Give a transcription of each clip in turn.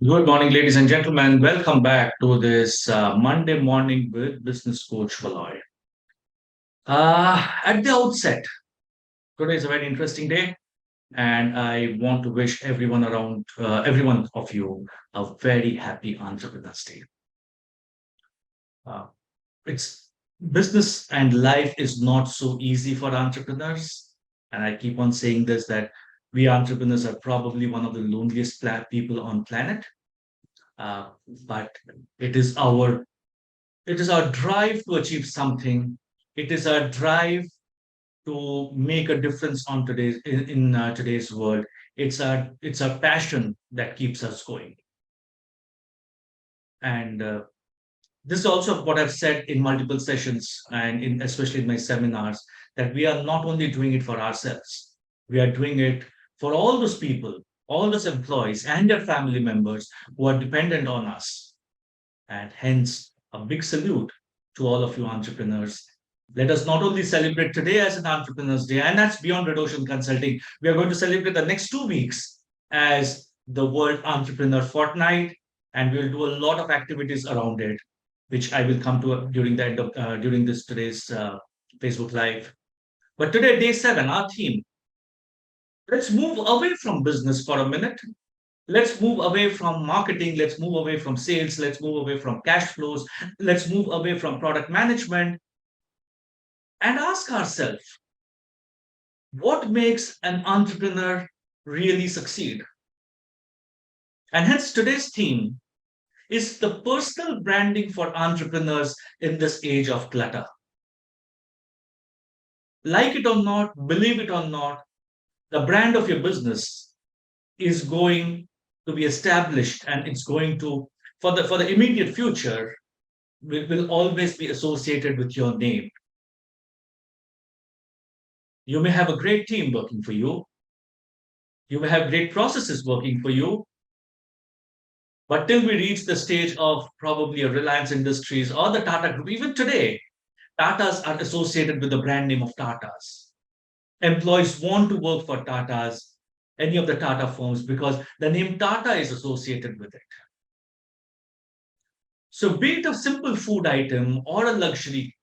Good morning, ladies and gentlemen. Welcome back to this Monday morning with Business Coach Moloy. At the outset, today is a very interesting day, and I want to wish every one of you, a very happy Entrepreneurs Day. Uh, it's business and life is not so easy for entrepreneurs, and I keep on saying this that we entrepreneurs are probably one of the loneliest people on planet. Uh, but it is our It is our drive to achieve something. It is our drive to make a difference on today's world. It's our passion that keeps us going. And this is also what I've said in multiple sessions and in especially in my seminars that we are not only doing it for ourselves, we are doing it for all those people, all those employees and their family members who are dependent on us. And hence, a big salute to all of you entrepreneurs. Let us not only celebrate today as an Entrepreneurs Day, and that's beyond Red Ocean Consulting. We are going to celebrate the next 2 weeks as the World Entrepreneur Fortnight, and we'll do a lot of activities around it, which I will come to during this today's Facebook Live. But today, day 7, our theme. Let's move away from business for a minute. Let's move away from marketing. Let's move away from sales. Let's move away from cash flows. Let's move away from product management and ask ourselves what makes an entrepreneur really succeed? And hence, today's theme is the personal branding for entrepreneurs in this age of clutter. Like it or not, believe it or not, the brand of your business is going to be established and it's going to, for the immediate future, will always be associated with your name. You may have a great team working for you. You may have great processes working for you. But till we reach the stage of probably a Reliance Industries or the Tata Group, even today, Tatas are associated with the brand name of Tatas. Employees want to work for Tatas, any of the Tata firms, because the name Tata is associated with it. So, be it a simple food item or a luxury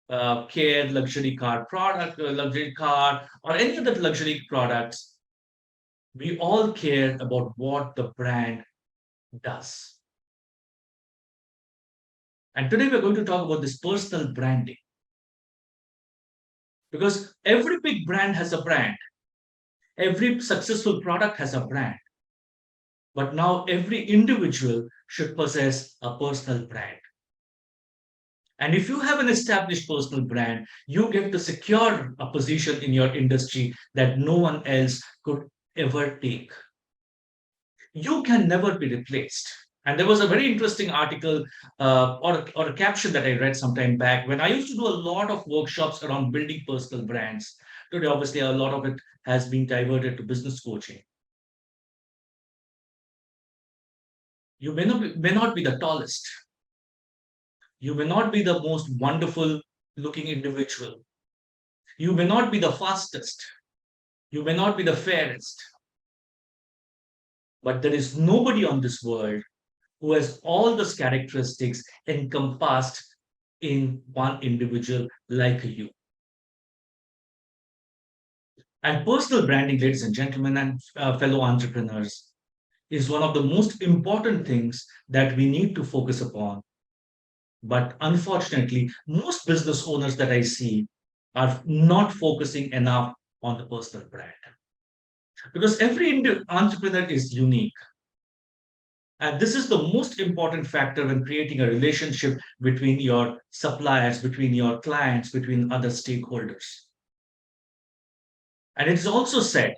care, luxury car product, luxury car, or any other luxury products, we all care about what the brand does. And today we're going to talk about this personal branding because every big brand has a brand, every successful product has a brand, but now every individual should possess a personal brand. And if you have an established personal brand, you get to secure a position in your industry that no one else could ever take. You can never be replaced. And there was a very interesting article or a caption that I read some time back when I used to do a lot of workshops around building personal brands. Today, obviously, a lot of it has been diverted to business coaching. You may not be the tallest. You may not be the most wonderful looking individual. You may not be the fastest. You may not be the fairest. But there is nobody on this world who has all those characteristics encompassed in one individual like you. And personal branding, ladies and gentlemen, and fellow entrepreneurs, is one of the most important things that we need to focus upon. But unfortunately, most business owners that I see are not focusing enough on the personal brand because every entrepreneur is unique. And this is the most important factor when creating a relationship between your suppliers, between your clients, between other stakeholders. And it is also said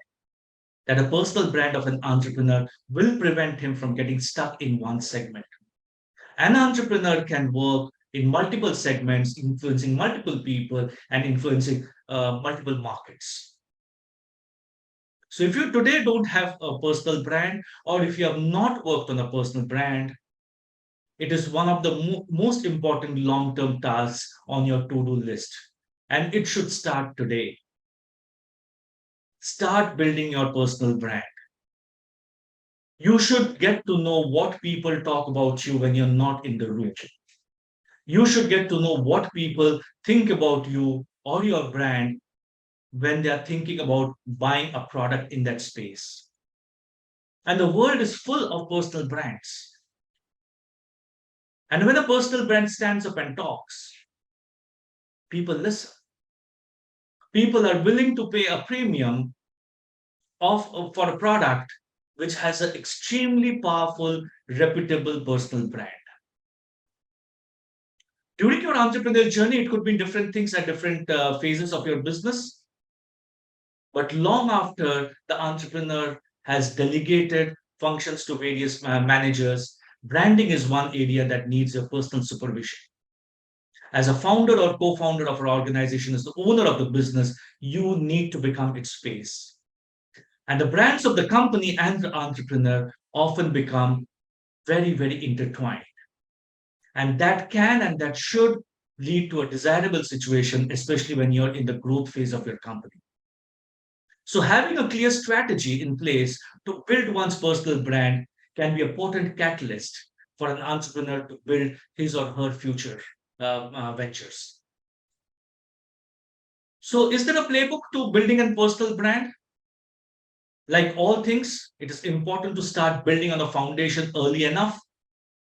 that a personal brand of an entrepreneur will prevent him from getting stuck in one segment. An entrepreneur can work in multiple segments, influencing multiple people and influencing multiple markets. So, if you today don't have a personal brand, or if you have not worked on a personal brand, it is one of the most important long term tasks on your to do list. And it should start today. Start building your personal brand. You should get to know what people talk about you when you're not in the room. You should get to know what people think about you or your brand when they are thinking about buying a product in that space. And the world is full of personal brands. And when a personal brand stands up and talks, people listen. People are willing to pay a premium for a product which has an extremely powerful, reputable personal brand. During your entrepreneurial journey, it could be different things at different phases of your business. But long after the entrepreneur has delegated functions to various managers, branding is one area that needs your personal supervision. As a founder or co founder of an organization, as the owner of the business, you need to become its face. And the brands of the company and the entrepreneur often become very, very intertwined. And that can and that should lead to a desirable situation, especially when you're in the growth phase of your company. So, having a clear strategy in place to build one's personal brand can be a potent catalyst for an entrepreneur to build his or her future ventures. So, is there a playbook to building a personal brand? Like all things, it is important to start building on a foundation early enough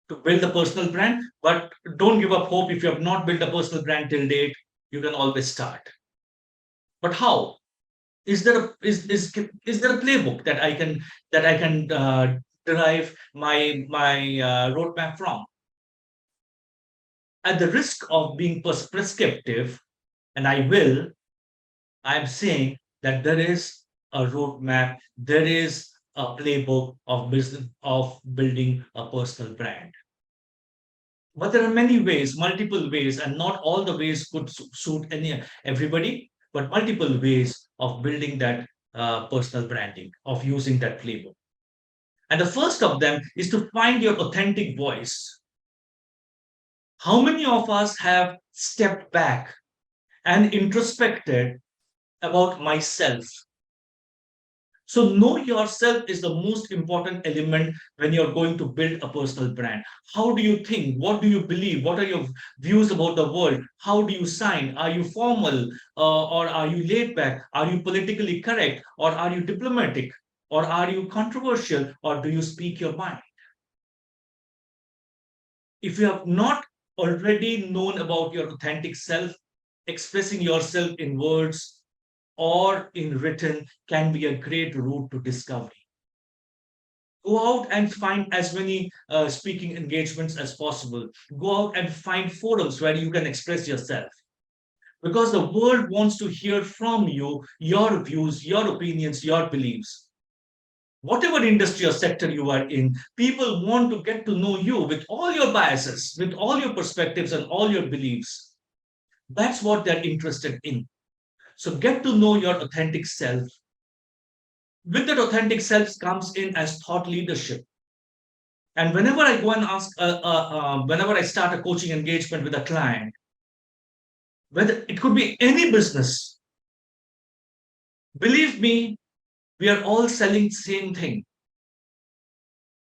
to build a personal brand, but don't give up hope. If you have not built a personal brand till date, you can always start. But how? Is there a playbook that I can derive my roadmap from? At the risk of being prescriptive, and I am saying that there is a roadmap, there is a playbook of business of building a personal brand. But there are many ways, multiple ways, and not all the ways could suit everybody, but multiple ways of building that personal branding, of using that playbook. And the first of them is to find your authentic voice. How many of us have stepped back and introspected about myself? So, know yourself is the most important element when you're going to build a personal brand. How do you think? What do you believe? What are your views about the world? How do you sign? Are you formal or are you laid back? Are you politically correct or are you diplomatic? Or are you controversial or do you speak your mind? If you have not already known about your authentic self, expressing yourself in words or in written can be a great route to discovery. Go out and find as many speaking engagements as possible. Go out and find forums where you can express yourself. Because the world wants to hear from you your views, your opinions, your beliefs. Whatever industry or sector you are in, people want to get to know you with all your biases, with all your perspectives, and all your beliefs. That's what they're interested in. So get to know your authentic self. With that authentic self comes in as thought leadership. And whenever I go and whenever I start a coaching engagement with a client, whether it could be any business, believe me, we are all selling the same thing.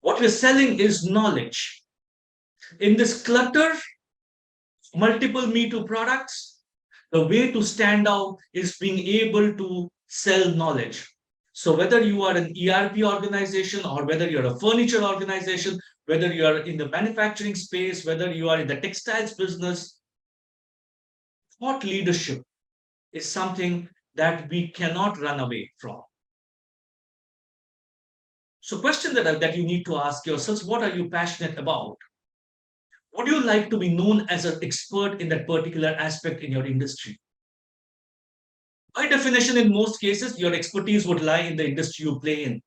What we're selling is knowledge. In this clutter, multiple Me Too products, the way to stand out is being able to sell knowledge. So whether you are an ERP organization or whether you're a furniture organization, whether you are in the manufacturing space, whether you are in the textiles business, thought leadership is something that we cannot run away from. So question that you need to ask yourselves, what are you passionate about? Would you like to be known as an expert in that particular aspect in your industry? By definition, in most cases, your expertise would lie in the industry you play in,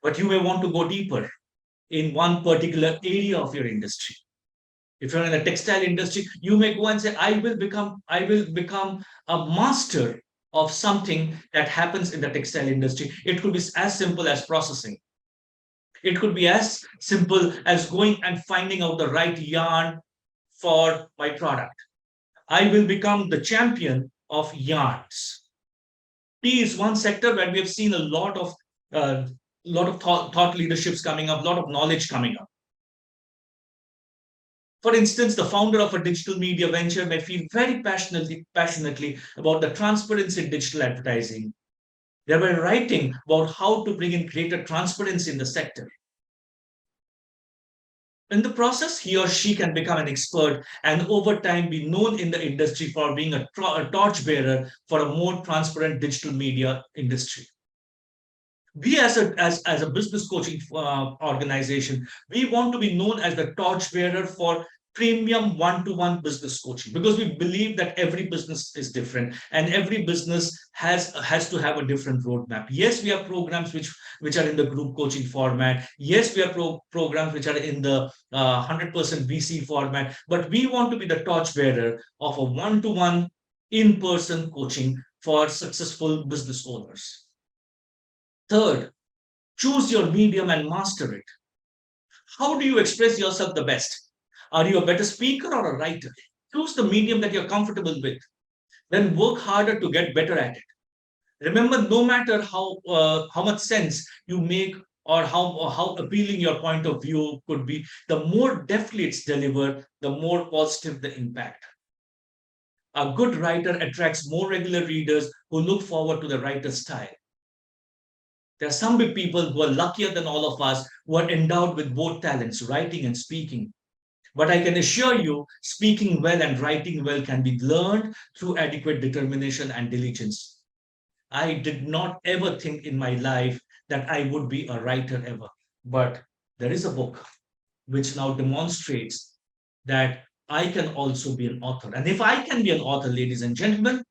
but you may want to go deeper in one particular area of your industry. If you're in the textile industry, you may go and say, I will become a master of something that happens in the textile industry. It could be as simple as processing. It could be as simple as going and finding out the right yarn for my product. I will become the champion of yarns. Tea is one sector where we have seen a uh, lot of thought leaderships coming up, a lot of knowledge coming up. For instance, the founder of a digital media venture may feel very passionately about the transparency in digital advertising. They were writing about how to bring in greater transparency in the sector. In the process, he or she can become an expert and over time be known in the industry for being a torchbearer for a more transparent digital media industry. We as a business coaching organization, we want to be known as the torchbearer for premium one-to-one business coaching, because we believe that every business is different and every business has to have a different roadmap. Yes, we have programs which are in the group coaching format. Yes, we have programs which are in the 100% VC format, but we want to be the torchbearer of a one-to-one in-person coaching for successful business owners. Third, choose your medium and master it. How do you express yourself the best? Are you a better speaker or a writer? Choose the medium that you're comfortable with. Then work harder to get better at it. Remember, no matter how much sense you make or how appealing your point of view could be, the more deftly it's delivered, the more positive the impact. A good writer attracts more regular readers who look forward to the writer's style. There are some big people who are luckier than all of us, who are endowed with both talents, writing and speaking. But I can assure you, speaking well and writing well can be learned through adequate determination and diligence. I did not ever think in my life that I would be a writer ever. But there is a book which now demonstrates that I can also be an author. And if I can be an author, ladies and gentlemen,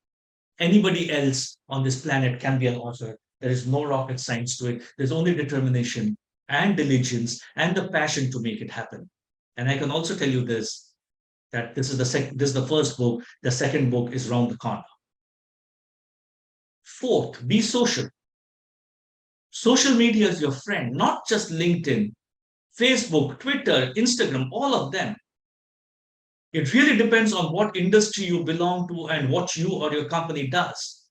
anybody else on this planet can be an author. There is no rocket science to it. There's only determination and diligence and the passion to make it happen. And I can also tell you this, that this is the first book. The second book is round the corner. Fourth, be social. Social media is your friend, not just LinkedIn, Facebook, Twitter, Instagram, all of them. It really depends on what industry you belong to and what you or your company does.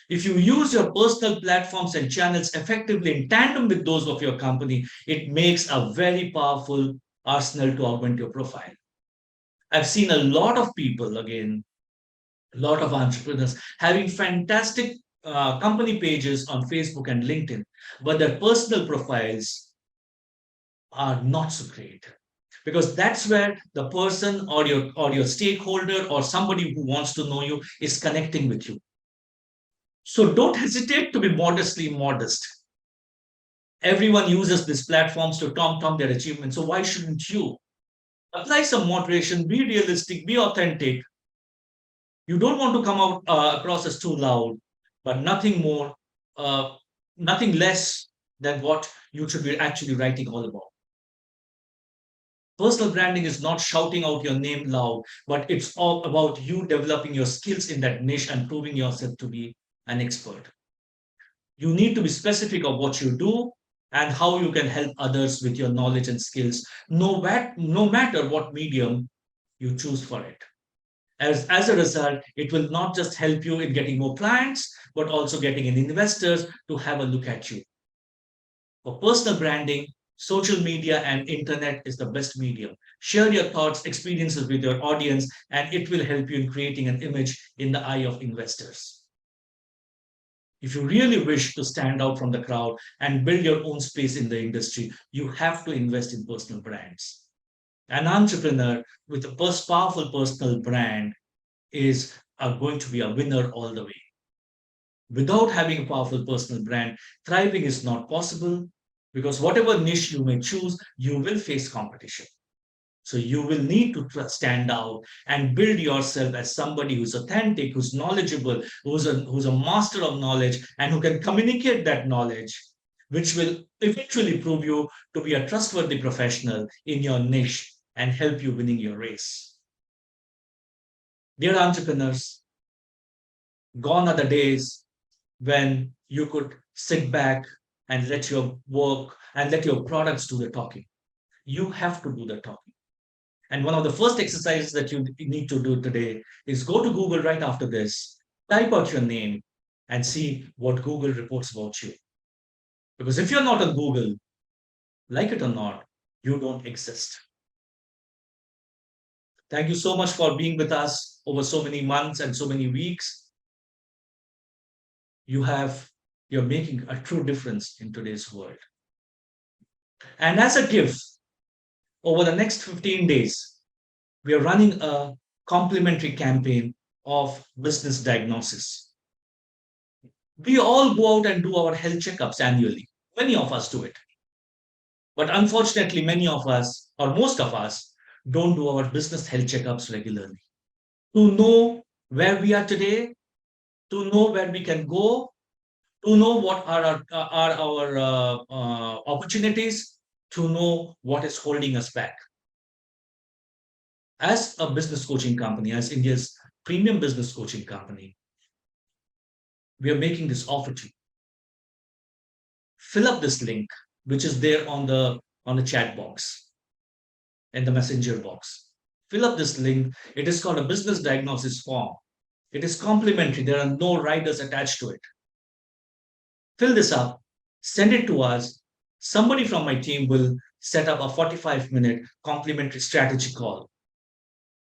If you use your personal platforms and channels effectively in tandem with those of your company, it makes a very powerful arsenal to augment your profile. I've seen a lot of people, again, a lot of entrepreneurs having fantastic company pages on Facebook and LinkedIn, but their personal profiles are not so great, because that's where the person or your stakeholder or somebody who wants to know you is connecting with you. So don't hesitate to be modestly modest. Everyone uses these platforms to tom their achievements, so why shouldn't you? Apply some moderation, be realistic, be authentic. You don't want to come out across as too loud, but nothing more, uh, nothing less than what you should be actually writing all about. Personal branding is not shouting out your name loud, but it's all about you developing your skills in that niche and proving yourself to be an expert. You need to be specific of what you do and how you can help others with your knowledge and skills, no matter what medium you choose for it. As a result, it will not just help you in getting more clients, but also getting in investors to have a look at you. For personal branding, social media and internet is the best medium. Share your thoughts, experiences with your audience, and it will help you in creating an image in the eye of investors. If you really wish to stand out from the crowd and build your own space in the industry, you have to invest in personal brands. An entrepreneur with a powerful personal brand is going to be a winner all the way. Without having a powerful personal brand, thriving is not possible, because whatever niche you may choose, you will face competition. So you will need to stand out and build yourself as somebody who's authentic, who's knowledgeable, who's a master of knowledge, and who can communicate that knowledge, which will eventually prove you to be a trustworthy professional in your niche and help you winning your race. Dear entrepreneurs, gone are the days when you could sit back and let your work and let your products do the talking. You have to do the talking. And one of the first exercises that you need to do today is go to Google right after this, type out your name, and see what Google reports about you. Because if you're not on Google, like it or not, you don't exist. Thank you so much for being with us over so many months and so many weeks. You have you're making a true difference in today's world. And as a gift, over the next 15 days, we are running a complimentary campaign of business diagnosis. We all go out and do our health checkups annually. Many of us do it. But unfortunately, many of us, or most of us, don't do our business health checkups regularly. To know where we are today, to know where we can go, to know what are our opportunities, to know what is holding us back. As a business coaching company, as India's premium business coaching company, we are making this offer to you. Fill up this link, which is there on the chat box and the messenger box. Fill up this link. It is called a business diagnosis form. It is complimentary. There are no riders attached to it. Fill this up, send it to us. Somebody from my team will set up a 45-minute complimentary strategy call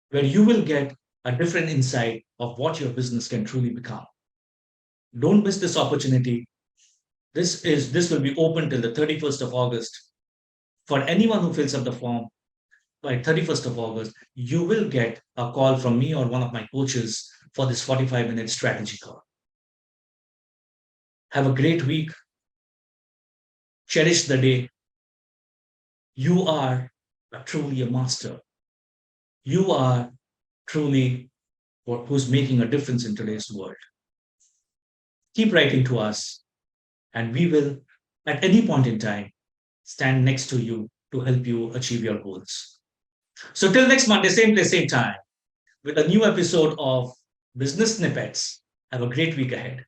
where you will get a different insight of what your business can truly become. Don't miss this opportunity. This will be open till the 31st of August. For anyone who fills up the form by 31st of August, you will get a call from me or one of my coaches for this 45-minute strategy call. Have a great week. Cherish the day. You are truly a master. You are truly who's making a difference in today's world. Keep writing to us, and we will, at any point in time, stand next to you to help you achieve your goals. So, till next Monday, same place, same time, with a new episode of Business Snippets. Have a great week ahead.